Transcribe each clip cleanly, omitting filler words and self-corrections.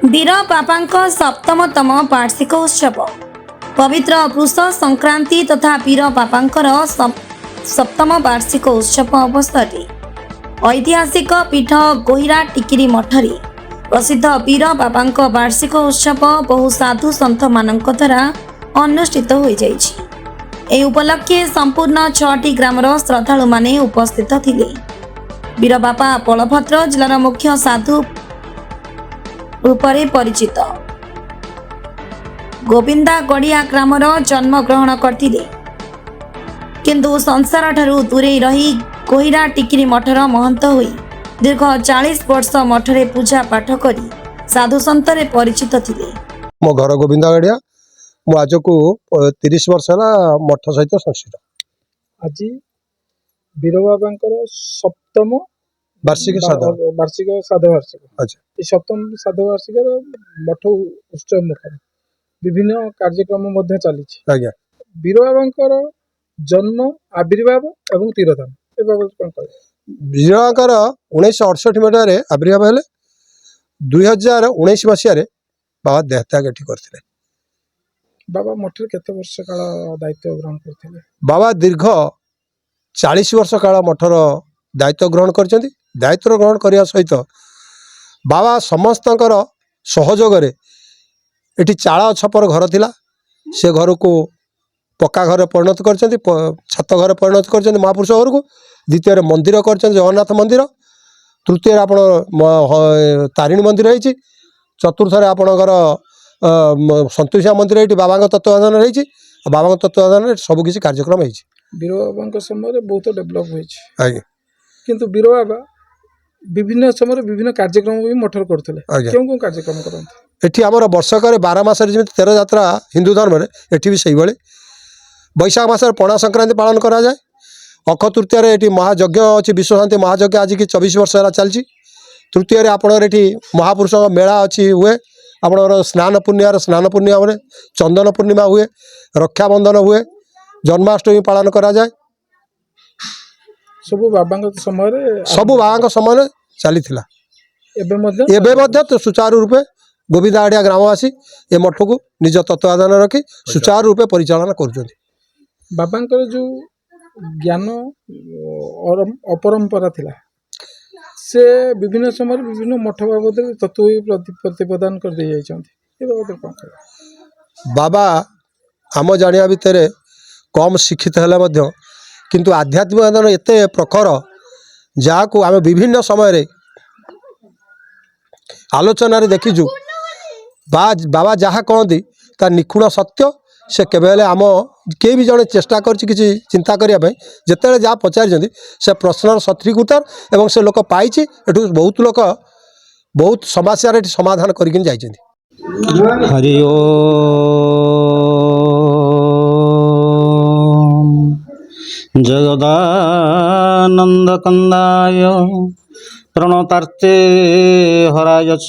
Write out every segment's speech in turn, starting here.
वीर बापांक सप्तमतम वार्षिक उत्सव पवित्र पुष संक्रांति तथा वीर बापांकर सप्तम वार्षिक उत्सव अवसर ऐतिहासिक पीठ गोहिरा टिकिरी मठरी प्रसिद्ध वीर बापांक वार्षिक उत्सव बहु साधु सन्थ मानक द्वारा अनुष्ठित हो जाइछि। उपलक्षे संपूर्ण 6टी ग्रामर श्रद्धालु माने उपस्थित थिले। वीर बापा बलभद्र जिलार मुख्य साधु रूपरे परिचित गोविंदा गड़िया ग्रामर जन्म ग्रहण करथिले, किंतु संसार ठारू दूरे रही गोहिरा टिकिरी मठर महंत होई दीर्घ 40 वर्ष मठरे पूजा पाठ करी साधु संतरे परिचित थिले। मो घर गोविंदा गड़िया मु आज को 30 वर्ष है मठ सहित संश्लिष्ट। आज वीर बाबांकर सप्तम वार्षिक साधु वार्षिक अच्छा ये सप्तम साधु वार्षिक मठ उत्सव मुखर विभिन्न कार्यक्रम चली आज्ञा वीर बाबांकर जन्म आविर्भाव एवं तीर्थधाम ए बाबत कौन कह विजयकर 1968 मसीह आविर्भाव हेले 2019 मसीह बाबा देहत्याग एठी करथिले। बाबा मठ केते वर्ष काल दायित्व ग्रहण करथिले? बाबा दीर्घ 40 वर्ष काल मठर दायित्व ग्रहण करछन्ति। दायित्व ग्रहण करिया सहित बाबा समस्तकर सहयोग रे एठी चाळ छपर घर थिला से घर को पक्का घर परिणत करछन्ति, छात घर परिणत करछन्ति महापुरुष घर को। द्वितीय मंदिर करछन्ति जगन्नाथ मंदिर। तृतीय आपण तारिणी मंदिर रही। चतुर्थ आपणकर संतोषिया मंदिर ये बाबा तत्वाधान रही। बाबा तत्वाधान सबकिछि कार्यक्रम है। वीर बाबा समय बहुत डेभलप हो आज्ञा किंतु वीर बाबा विभिन्न समय विभिन्न कार्यक्रम भी मठर करते क्यों कार्यक्रम करते एठी आमर वर्षक 12 मास जमी 13 यात्रा हिंदू धर्म में एठी भी सही भाई बैशाख मास पणा संक्रांति पालन करा जाए। अक्ष तृतीय ये महायज्ञ अच्छी विश्वशांति महायज्ञ आज की 24 वर्ष है चलती। तृतीय आपणर ये महापुरुष मेला अच्छी हुए। आपणर स्नान पूर्णिमा में चंदन पूर्णिमा हुए, रक्षाबंधन हुए, जन्माष्टमी पालन करा जाए। सब बाबा समय चली तो सुचारू रूपे गोविंदा गड़िया ग्रामवासी ये मठ को निज तत्वाधान रखी सुचारू रूपे परिचालन कर बाबांकर जो ज्ञान अपरंपरा थिला से विभिन्न समय विभिन्न मठ बाबद तत्व प्रतिपादन कर दे जाइछन्ति। बाबा आम जानिया भितर कम शिक्षित है किंतु आध्यात्मिक आंदोलन एते प्रखर जहाँ को आम विभिन्न समय आलोचन देखीचु। बाबा जहाँ कहती ता निखुण सत्य से केवल आम के भी जड़े चेष्टा कर चिंता करने जिते जहाँ पचारि से प्रश्नर सठिक उत्तर एवं से लोक पाई बहुत लोक बहुत समस्या समाधान कर हरि जगदानंद कंदाय प्रणतार्ते हराय च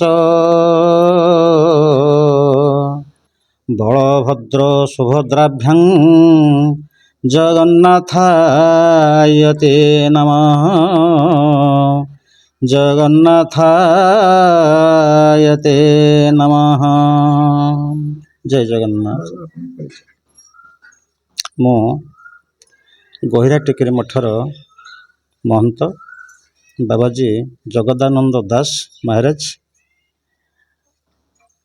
बलभद्र सुभद्राभ्यां जगन्नाथाय ते नमः जगन्नाथाय ते नमः। जय जगन्नाथ। मो गोहिरा टिकिरी मठर महंत बाबाजी जगदानंद दास महाराज।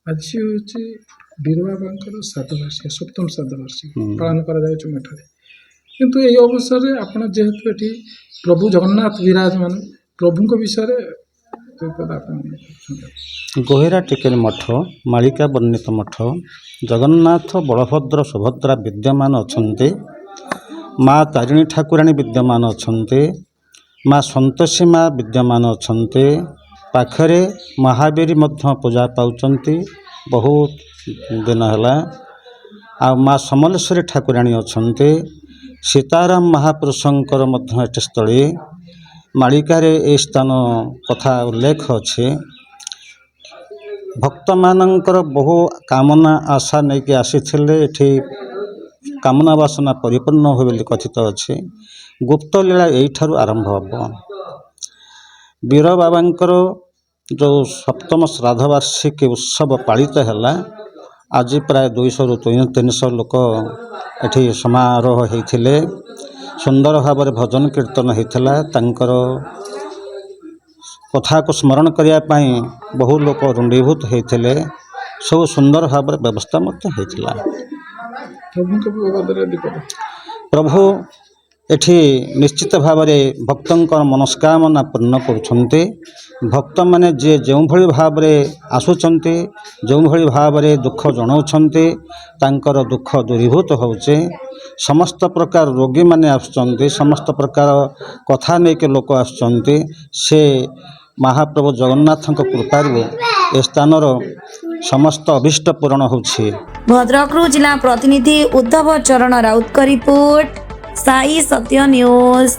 आज हूँ वीर बाबांकर साधुवार्षिक सप्तम साधुवार्षिक पालन करा मठरे किंतु यही अवसर में आप जेहेतु ये प्रभु जगन्नाथ विराजमान प्रभु विषय गोहिरा टिकिरी मठ मालिका वर्णित मठ जगन्नाथ बलभद्र सुभद्रा विद्यमान अछन्ते। माँ तारिणी ठाकुराणी विद्यमान अछन्ते। माँ संतोषी माँ विद्यमान अछन्ते। पाखरे महावीर मध्य पूजा पाउचन्ति बहुत दिन है। आ माँ समलेश्वरी ठाकुराणी अछन्ते। सीताराम महापुरुषंकर मध्य एटी स्थली मालिकारे ए स्थान कथा उल्लेख अच्छे। भक्त मानकर बहु कामना आशा नहीं कि आसी एठी कामना वासना परिपूर्ण हो बोली कथित अच्छे। गुप्त लीला यही आरंभ हम वीर बाबांकर ଯେଉଁ ସପ୍ତମ ଶ୍ରାଦ୍ଧବାର୍ଷିକୀ ଉତ୍ସବ ପାଳିତ ହେଲା। ଆଜି ପ୍ରାୟ 200ରୁ 300 ଲୋକ ଏଠି ସମାରୋହ ହେଇଥିଲେ। ସୁନ୍ଦର ଭାବରେ ଭଜନ କୀର୍ତ୍ତନ ହେଇଥିଲା। ତାଙ୍କର କଥାକୁ ସ୍ମରଣ କରିବା ପାଇଁ ବହୁ ଲୋକ ରୁଣ୍ଡୀଭୂତ ହେଇଥିଲେ। ସବୁ ସୁନ୍ଦର ଭାବରେ ବ୍ୟବସ୍ଥା ମଧ୍ୟ ହେଇଥିଲା। ପ୍ରଭୁଙ୍କ ବାବଦରେ ଦୀପକ ପ୍ରଭୁ ଏଠି ନିଶ୍ଚିତ ଭାବରେ ଭକ୍ତଙ୍କର ମନସ୍କାମନା ପୂର୍ଣ୍ଣ କରୁଛନ୍ତି। ଭକ୍ତମାନେ ଯିଏ ଯେଉଁଭଳି ଭାବରେ ଆସୁଛନ୍ତି, ଯେଉଁଭଳି ଭାବରେ ଦୁଃଖ ଜଣାଉଛନ୍ତି, ତାଙ୍କର ଦୁଃଖ ଦୂରୀଭୂତ ହେଉଛି। ସମସ୍ତ ପ୍ରକାର ରୋଗୀମାନେ ଆସୁଛନ୍ତି, ସମସ୍ତ ପ୍ରକାର କଥା ନେଇକି ଲୋକ ଆସୁଛନ୍ତି। ସେ ମହାପ୍ରଭୁ ଜଗନ୍ନାଥଙ୍କ କୃପାରୁ ଏ ସ୍ଥାନର ସମସ୍ତ ଅଭିଷ୍ଟ ପୂରଣ ହେଉଛି। ଭଦ୍ରକରୁ ଜିଲ୍ଲା ପ୍ରତିନିଧି ଉଦ୍ଧବ ଚରଣ ରାଉତଙ୍କ ରିପୋର୍ଟ, ସାଇ ସତ୍ୟ ନ୍ୟୁଜ।